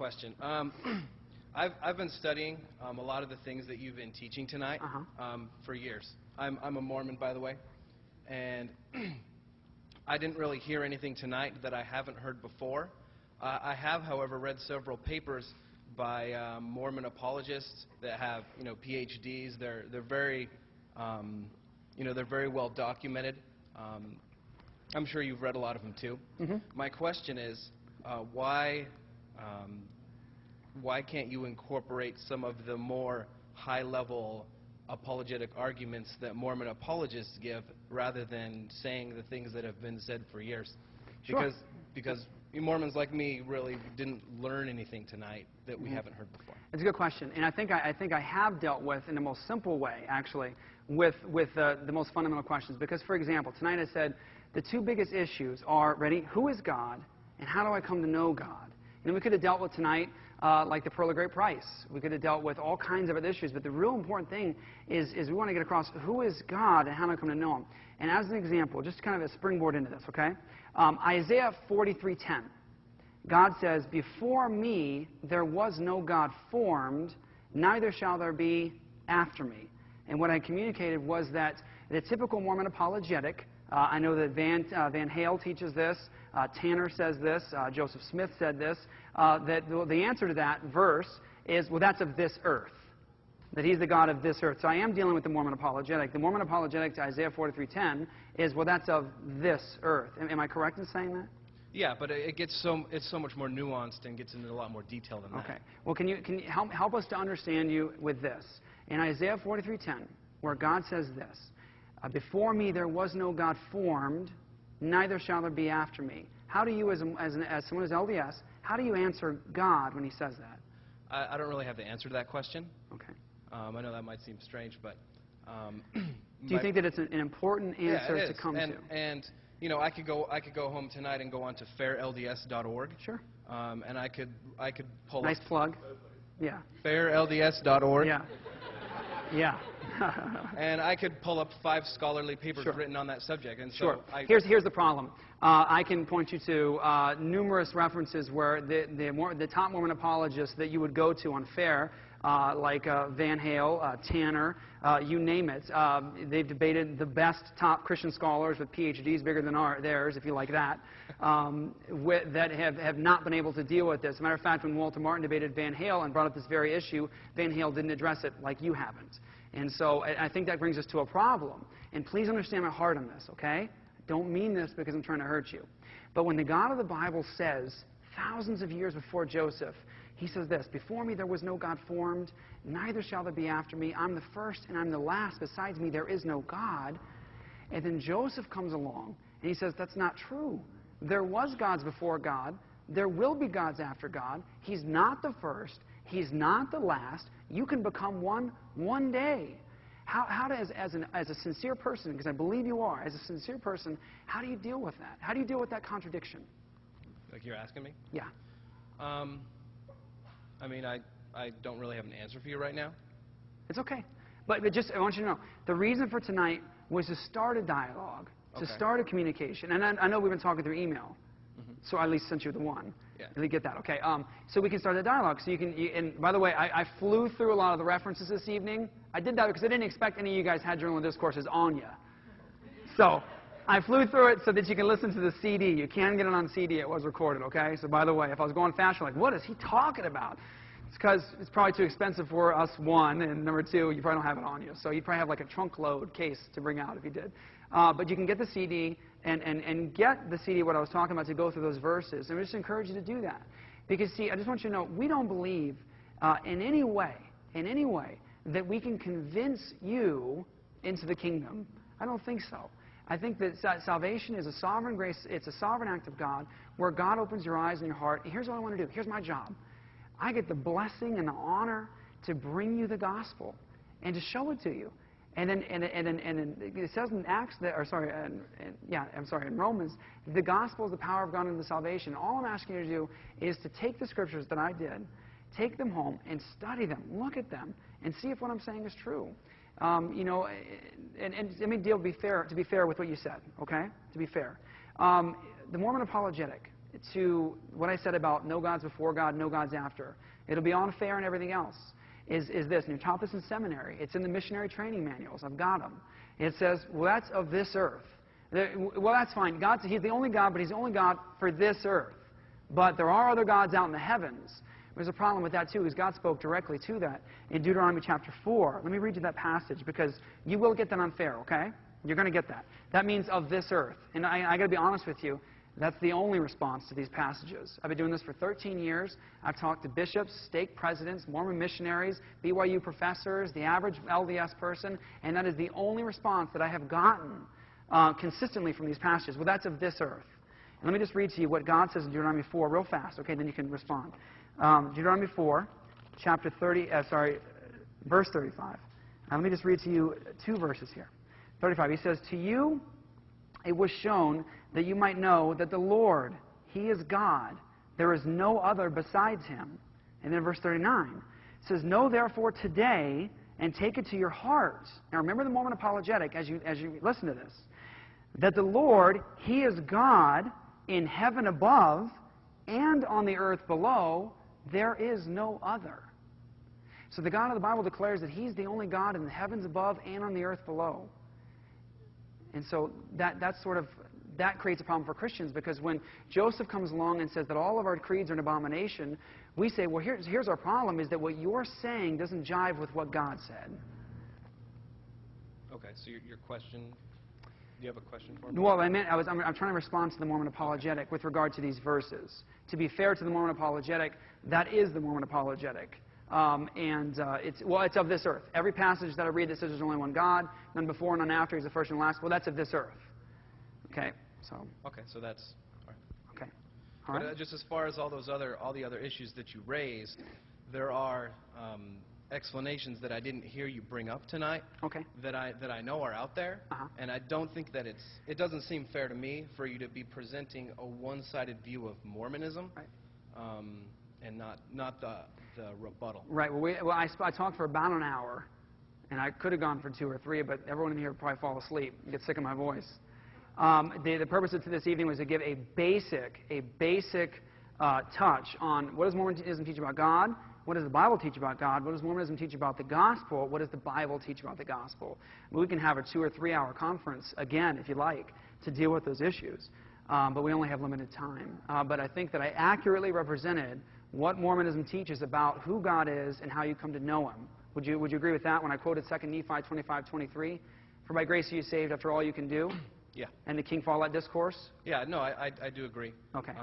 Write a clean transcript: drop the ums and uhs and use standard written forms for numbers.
question. I've been studying a lot of the things that you've been teaching tonight for years. I'm a Mormon, by the way, and I didn't really hear anything tonight that I haven't heard before. I have, however, read several papers by Mormon apologists that have, PhDs. They're very, they're very well documented. I'm sure you've read a lot of them too. My question is, why can't you incorporate some of the more high-level apologetic arguments that Mormon apologists give, rather than saying the things that have been said for years? Sure. Because Mormons like me really didn't learn anything tonight that we haven't heard before. It's a good question, and I think I have dealt with, in the most simple way, actually, with the most fundamental questions. Because, for example, tonight I said the two biggest issues are, ready, who is God, and how do I come to know God? And we could have dealt with tonight, like the pearl of great price. We could have dealt with all kinds of other issues, but the real important thing is we want to get across who is God and how do I come to know Him. And as an example, just kind of a springboard into this, okay? Isaiah 43:10. God says, "Before me there was no God formed, neither shall there be after me." And what I communicated was that the typical Mormon apologetic, I know that Van Hale teaches this, Tanner says this, Joseph Smith said this, that the answer to that verse is, well, that's of this earth, that He's the God of this earth. So I am dealing with the Mormon apologetic. The Mormon apologetic to Isaiah 43:10 is, well, that's of this earth. Am I correct in saying that? Yeah, but it's so much more nuanced and gets into a lot more detail than that. Okay. Well, can you help us to understand you with this? In Isaiah 43:10, where God says this, "Before me there was no God formed, neither shall there be after me." How do you, as someone who's LDS, how do you answer God when He says that? I don't really have the answer to that question. Okay. I know that might seem strange, but do you think that it's an important answer to come to? And I could go home tonight and go on to fairlds.org. Sure. And I could pull nice up plug. Yeah. fairlds.org. Yeah. Yeah. And I could pull up 5 scholarly papers written on that subject. And so sure. Here's the problem. I can point you to numerous references where the top Mormon apologists that you would go to on FAIR, like Van Hale, Tanner, you name it. They've debated the best top Christian scholars with PhDs bigger than theirs, if you like that, that have not been able to deal with this. As a matter of fact, when Walter Martin debated Van Hale and brought up this very issue, Van Hale didn't address it like you haven't. And so I think that brings us to a problem. And please understand my heart on this, okay? Don't mean this because I'm trying to hurt you. But when the God of the Bible says, thousands of years before Joseph, He says this, "Before me there was no God formed, neither shall there be after me. I'm the first and I'm the last. Besides me there is no God." And then Joseph comes along and he says, that's not true. There was gods before God. There will be gods after God. He's not the first. He's not the last. You can become one day. How does, as a sincere person, because I believe you are, as a sincere person, how do you deal with that? How do you deal with that contradiction? Like you're asking me? Yeah. I mean, I don't really have an answer for you right now. It's okay. But just, I want you to know, the reason for tonight was to start a dialogue, to start a communication. And I know we've been talking through email, so I at least sent you the one. Yeah. Really get that, okay? So we can start a dialogue. So and by the way, I flew through a lot of the references this evening. I did that because I didn't expect any of you guys had journal discourses on you. So I flew through it so that you can listen to the CD. You can get it on CD. It was recorded, okay? So by the way, if I was going fast, you're like, what is he talking about? It's because it's probably too expensive for us, one, and number two, you probably don't have it on you. So you'd probably have like a trunk load case to bring out if you did. But you can get the CD and get the CD, what I was talking about, to go through those verses. And I just encourage you to do that. Because, see, I just want you to know, we don't believe in any way, that we can convince you into the kingdom. I don't think so. I think that salvation is a sovereign grace. It's a sovereign act of God where God opens your eyes and your heart. And here's what I want to do. Here's my job. I get the blessing and the honor to bring you the gospel and to show it to you. And then it says in in Romans, the gospel is the power of God unto salvation. All I'm asking you to do is to take the scriptures that I did, take them home and study them, look at them, and see if what I'm saying is true. And let me to be fair with what you said, okay? To be fair. The Mormon apologetic to what I said about no gods before God, no gods after. It'll be on fair and everything else. Is this, and you're taught this in seminary. It's in the missionary training manuals. I've got them. It says, well, that's of this earth. Well, that's fine. He's the only God, but he's the only God for this earth. But there are other gods out in the heavens. There's a problem with that, too, because God spoke directly to that in Deuteronomy chapter 4. Let me read you that passage, because you will get that unfair, okay? You're going to get that. That means of this earth. And I got to be honest with you, that's the only response to these passages. I've been doing this for 13 years. I've talked to bishops, stake presidents, Mormon missionaries, BYU professors, the average LDS person, and that is the only response that I have gotten consistently from these passages. Well, that's of this earth. And let me just read to you what God says in Deuteronomy 4 real fast, okay? Then you can respond. Deuteronomy 4, verse 35. Let me just read to you 2 verses here. 35, he says, "To you it was shown that you might know that the Lord, He is God. There is no other besides Him." And then verse 39, it says, "Know therefore today and take it to your heart." Now remember the Mormon apologetic as you listen to this. "That the Lord, He is God in heaven above and on the earth below. There is no other." So the God of the Bible declares that He's the only God in the heavens above and on the earth below. And so that creates a problem for Christians, because when Joseph comes along and says that all of our creeds are an abomination, we say, well, here's our problem, is that what you're saying doesn't jive with what God said. Okay, so your question, do you have a question for me? Well, I'm trying to respond to the Mormon apologetic with regard to these verses. To be fair to the Mormon apologetic, that is the Mormon apologetic. It's of this earth. Every passage that I read that says there's only one God, none before, none after, He's the first and last, well, that's of this earth. Okay, so. Okay, so that's all right. Okay, all right. But just as far as all the other issues that you raised, there are explanations that I didn't hear you bring up tonight. Okay. That I know are out there, and I don't think that it doesn't seem fair to me for you to be presenting a one-sided view of Mormonism, right. And not the rebuttal. Right. Well, I talked for about an hour, and I could have gone for 2 or 3, but everyone in here would probably fall asleep and get sick of my voice. The purpose of this evening was to give a basic touch on what does Mormonism teach about God, what does the Bible teach about God, what does Mormonism teach about the gospel, what does the Bible teach about the gospel. We can have a 2 or 3 hour conference, again, if you like, to deal with those issues, but we only have limited time. But I think that I accurately represented what Mormonism teaches about who God is and how you come to know Him. Would you agree with that when I quoted 2 Nephi 25:23? "For by grace are you saved after all you can do"? Yeah. And the King Follett discourse? Yeah, no, I do agree. Okay.